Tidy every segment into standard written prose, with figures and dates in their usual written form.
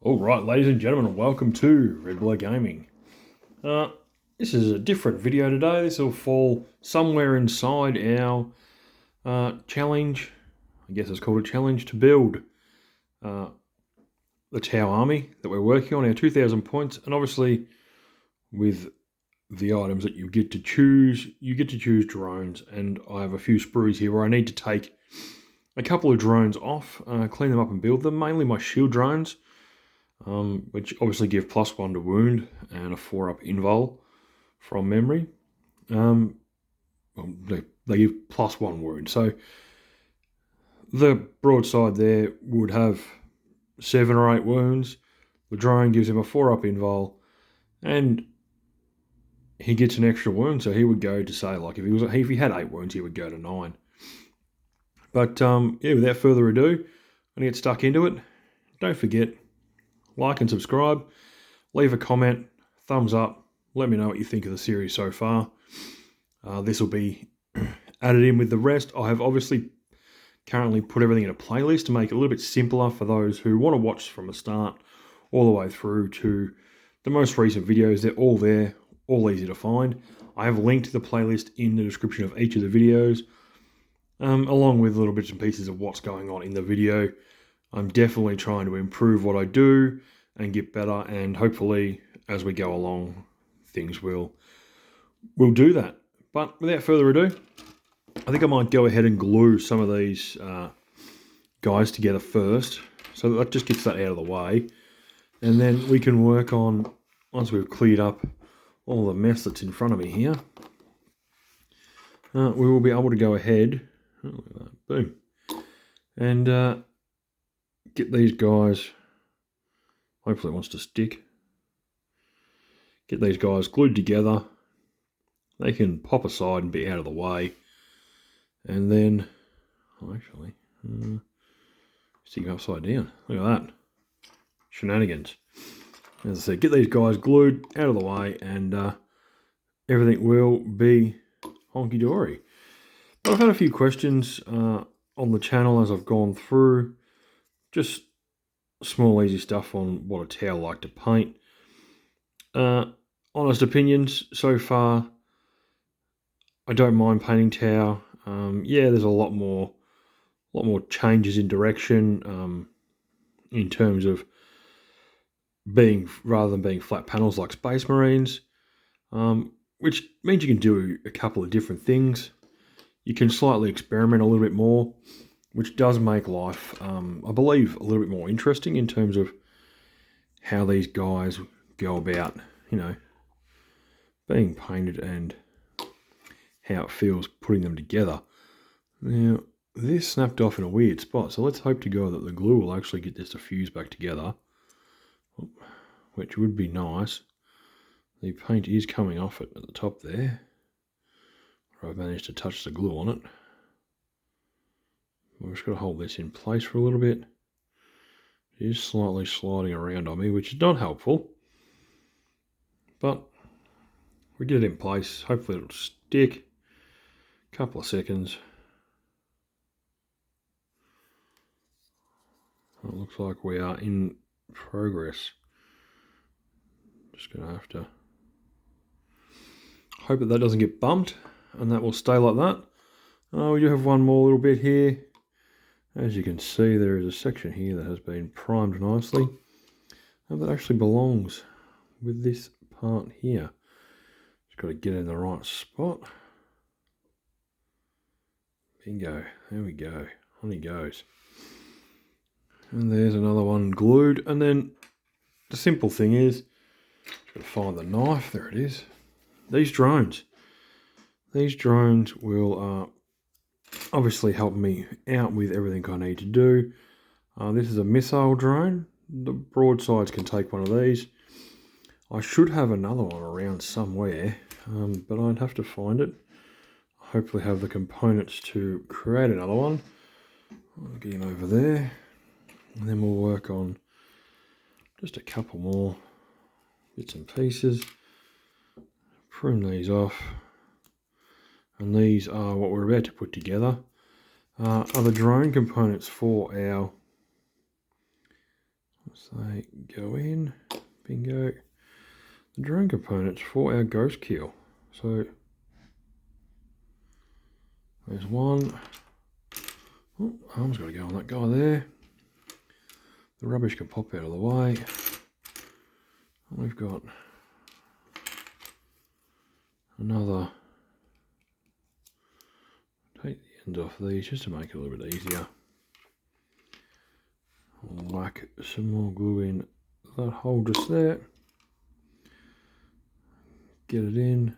Alright, ladies and gentlemen, welcome to Red Blue Gaming. This is a different video today. This will fall somewhere inside our challenge. I guess it's called a challenge to build the Tau army that we're working on, our 2,000 points. And obviously with the items that you get to choose drones. And I have a few sprues here where I need to take a couple of drones off, clean them up and build them, mainly my shield drones. Which obviously give +1 to wound and a 4-up invul from memory. Well, they give +1 wound. So the broadside there would have 7 or 8 wounds. The drone gives him a 4-up invul, and he gets an extra wound. So he would go to say, like, if he had 8 wounds, he would go to 9. But yeah, without further ado, I'm gonna get stuck into it. Don't forget, like and subscribe, leave a comment, thumbs up, let me know what you think of the series so far. This will be added in with the rest. I have obviously currently put everything in a playlist to make it a little bit simpler for those who want to watch from the start all the way through to the most recent videos. They're all there, all easy to find. I have linked the playlist in the description of each of the videos, along with little bits and pieces of what's going on in the video. I'm definitely trying to improve what I do and get better, and hopefully as we go along things will do that. But without further ado, I think I might go ahead and glue some of these guys together first, so that just gets that out of the way, and then we can work on, once we've cleared up all the mess that's in front of me here, we will be able to go ahead, boom, and get these guys, hopefully it wants to stick, get these guys glued together. They can pop aside and be out of the way, and then, actually, stick them upside down. Look at that, shenanigans. As I said, get these guys glued out of the way, and everything will be honky-dory. But I've had a few questions on the channel as I've gone through. Just small easy stuff on what a Tau like to paint. Honest opinions so far, I don't mind painting Tau. Yeah, there's a lot more changes in direction in terms of being, rather than being flat panels like Space Marines, which means you can do a couple of different things. You can slightly experiment a little bit more, which does make life, I believe, a little bit more interesting in terms of how these guys go about, you know, being painted and how it feels putting them together. Now, this snapped off in a weird spot, so let's hope to God that the glue will actually get this to fuse back together, which would be nice. The paint is coming off it at the top there. I've managed to touch the glue on it. We're just going to hold this in place for a little bit. It is slightly sliding around on me, which is not helpful. But we get it in place. Hopefully it'll stick. A couple of seconds. It looks like we are in progress. Just going to have to hope that doesn't get bumped, and that will stay like that. We do have one more little bit here. As you can see, there is a section here that has been primed nicely, and that actually belongs with this part here. Just got to get in the right spot. Bingo, there we go, on he goes. And there's another one glued, and then the simple thing is, just got to find the knife, there it is. These drones will obviously help me out with everything I need to do. This is a missile drone. The broadsides can take one of these. I should have another one around somewhere, but I'd have to find it. Hopefully have the components to create another one. I'll get him over there, and then we'll work on just a couple more bits and pieces. Prune these off. And these are what we're about to put together. Are the drone components for our So they go in, bingo. The drone components for our ghost keel. So there's one. Oh, arm's got to go on that guy there. The rubbish can pop out of the way. And we've got another. Take the ends off these just to make it a little bit easier. Whack some more glue in that hole just there. Get it in.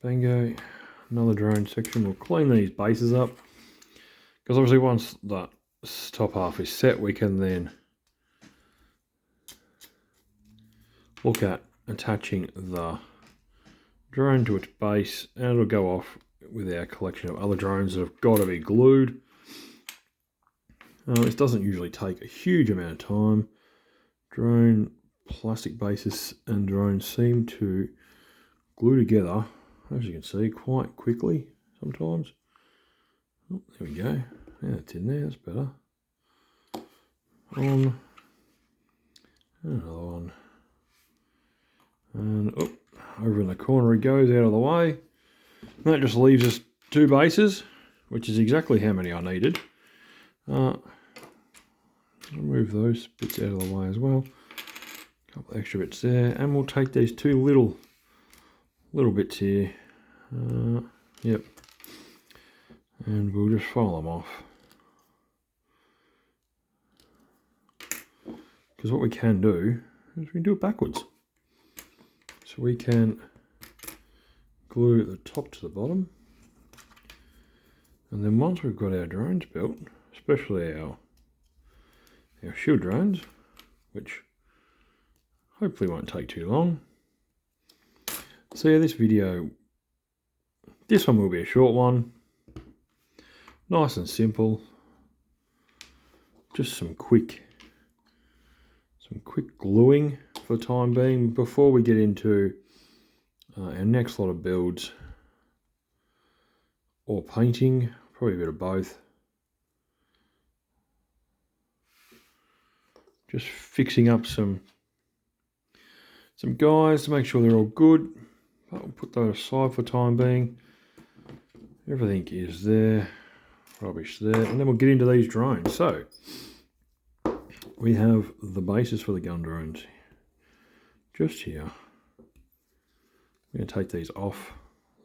Bango. Another drone section. We'll clean these bases up. Because obviously once that top half is set, we can then look at attaching the drone to its base, and it'll go off with our collection of other drones that have got to be glued. This doesn't usually take a huge amount of time. Drone plastic bases and drones seem to glue together, as you can see, quite quickly sometimes. Oh, there we go. Yeah, it's in there, that's better. On. Another one. And oh, over in the corner he goes, out of the way. And that just leaves us 2 bases, which is exactly how many I needed. Remove those bits out of the way as well. A couple extra bits there, and we'll take these 2 little bits here. Yep. And we'll just file them off. Because what we can do is we can do it backwards. So we can glue the top to the bottom. And then once we've got our drones built, especially our shield drones, which hopefully won't take too long. So yeah, this one will be a short one. Nice and simple. Just some quick gluing for the time being before we get into our next lot of builds or painting, probably a bit of both. Just fixing up some guys to make sure they're all good. But we'll put those aside for the time being. Everything is there, rubbish there, and then we'll get into these drones. So we have the bases for the gun drones just here. I'm going to take these off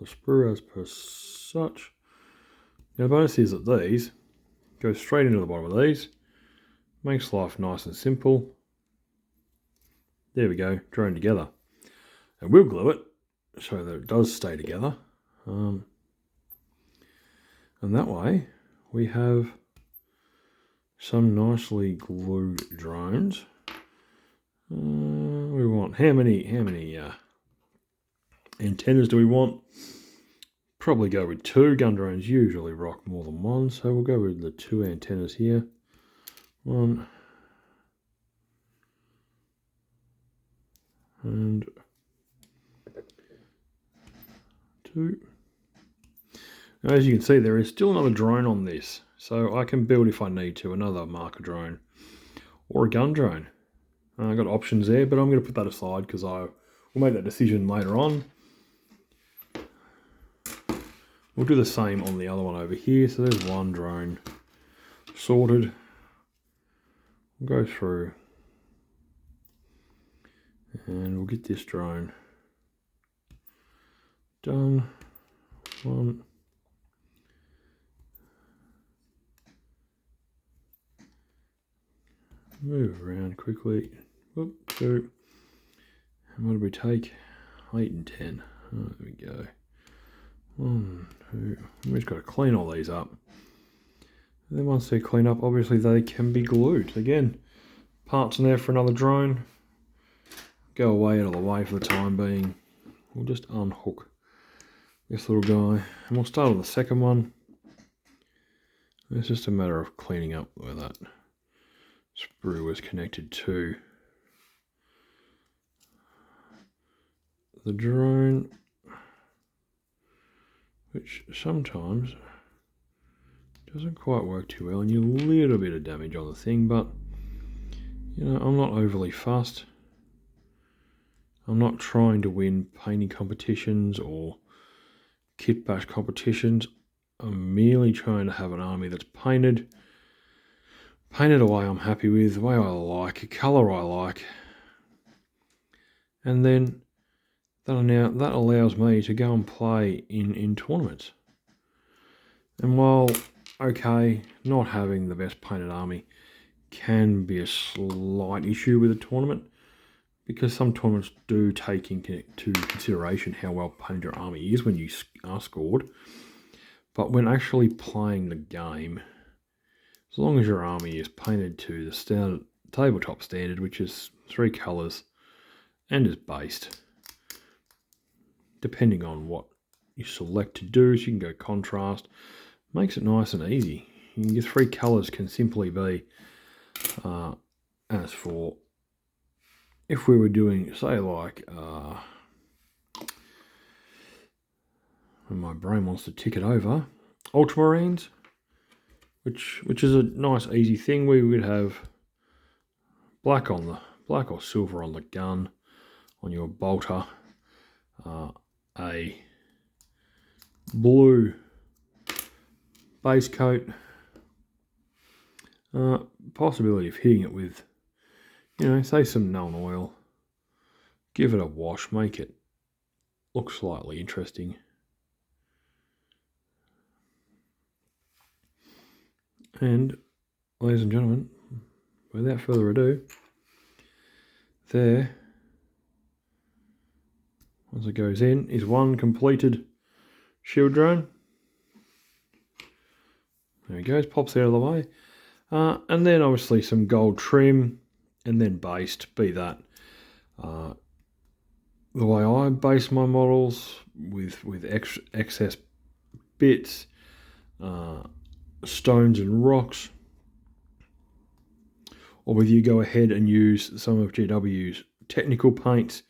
the sprue as per such. Now the bonus is that these go straight into the bottom of these. Makes life nice and simple. There we go, drone together. And we'll glue it so that it does stay together. And that way we have some nicely glued drones. We want how many antennas do we want? Probably go with 2. Gun drones usually rock more than 1, so we'll go with the 2 antennas here. 1 and 2. Now, as you can see, there is still another drone on this, so I can build, if I need to, another marker drone or a gun drone. I've got options there, but I'm going to put that aside because I will make that decision later on. We'll do the same on the other one over here. So there's one drone sorted. We'll go through and we'll get this drone done. One. Move around quickly. Whoop, 2. And what did we take? 8 and 10. Oh, there we go. 1, 2. We've just got to clean all these up. And then once they're cleaned up, obviously they can be glued. Again, parts in there for another drone. Go away out of the way for the time being. We'll just unhook this little guy. And we'll start on the second one. It's just a matter of cleaning up where that sprue was connected to the drone, which sometimes doesn't quite work too well, and you a little bit of damage on the thing, but You know, I'm not overly fussed. I'm not trying to win painting competitions or kit bash competitions. I'm merely trying to have an army that's painted a way I'm happy with, the way I like, a colour I like, and then that allows me to go and play in tournaments. And while, okay, not having the best painted army can be a slight issue with a tournament, because some tournaments do take into consideration how well painted your army is when you are scored. But when actually playing the game, as long as your army is painted to the standard tabletop standard, which is 3 colours and is based, depending on what you select to do, so you can go contrast, makes it nice and easy. Your 3 colours can simply be, as for, if we were doing, say, like, and my brain wants to tick it over, ultramarines, which is a nice easy thing. We would have black or silver on the gun, on your bolter, a blue base coat, possibility of hitting it with, you know, say some Null oil, give it a wash, make it look slightly interesting. And, ladies and gentlemen, without further ado, there, once it goes in, is one completed shield drone. There he goes, pops out of the way. And then obviously some gold trim, and then based, be that the way I base my models, with excess bits, stones and rocks, or whether you go ahead and use some of GW's technical paints,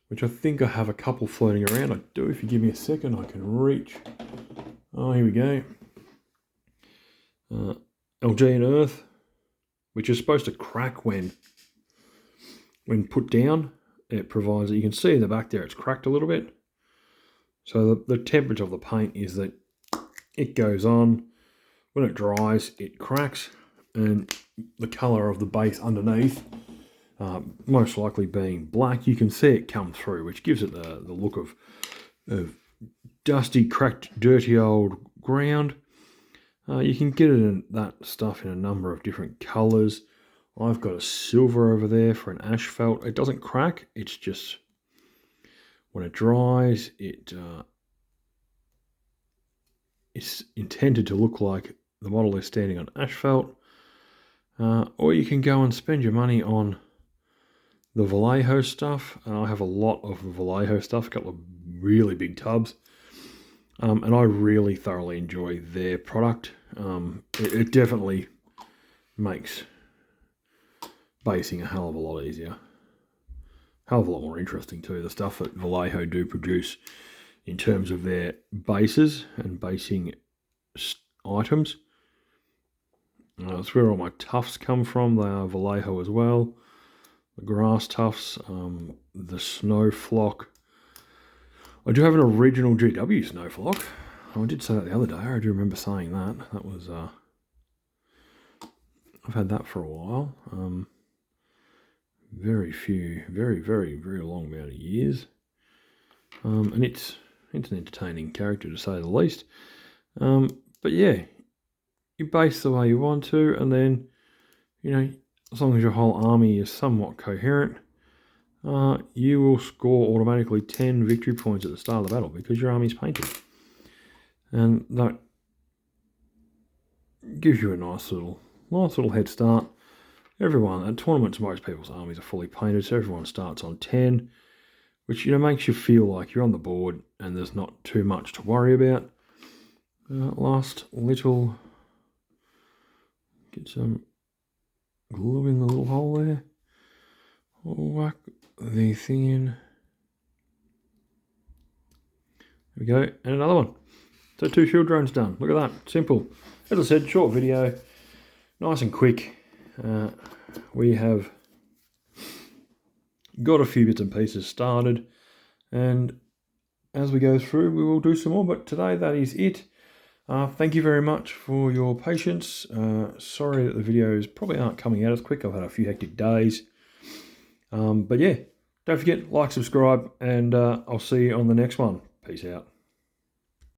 which I think I have a couple floating around. I do. If you give me a second, I can reach. Oh, here we go. LG and Earth, which is supposed to crack when put down. It provides that you can see in the back there it's cracked a little bit. So the temperature of the paint is that it goes on. When it dries, it cracks, and the colour of the base underneath, most likely being black, you can see it come through, which gives it the look of dusty, cracked, dirty old ground. You can get it in that stuff in a number of different colours. I've got a silver over there for an asphalt. It doesn't crack, it's just when it dries, it's intended to look like the model is standing on asphalt. Or you can go and spend your money on the Vallejo stuff. I have a lot of Vallejo stuff, a couple of really big tubs. And I really thoroughly enjoy their product. It definitely makes basing a hell of a lot easier. Hell of a lot more interesting too. The stuff that Vallejo do produce in terms of their bases and basing items. That's where all my tufts come from. They are Vallejo as well. The grass tufts, the snow flock. I do have an original GW snow flock. I did say that the other day. I do remember saying that. That was, I've had that for a while. Very long amount of years. And it's an entertaining character to say the least. But yeah, you base the way you want to, and then, you know, as long as your whole army is somewhat coherent, you will score automatically 10 victory points at the start of the battle because your army's painted. And that gives you a nice little head start. Everyone at tournaments, most people's armies are fully painted, so everyone starts on 10, which, you know, makes you feel like you're on the board and there's not too much to worry about. Last little, get some glue in the little hole there. Whack the thing in. There we go, and another one. So 2 shield drones done. Look at that, simple. As I said, short video, nice and quick. we have got a few bits and pieces started, and as we go through we will do some more, but today that is it. Thank you very much for your patience. Sorry that the videos probably aren't coming out as quick. I've had a few hectic days, but yeah, don't forget, like, subscribe, and I'll see you on the next one. Peace out.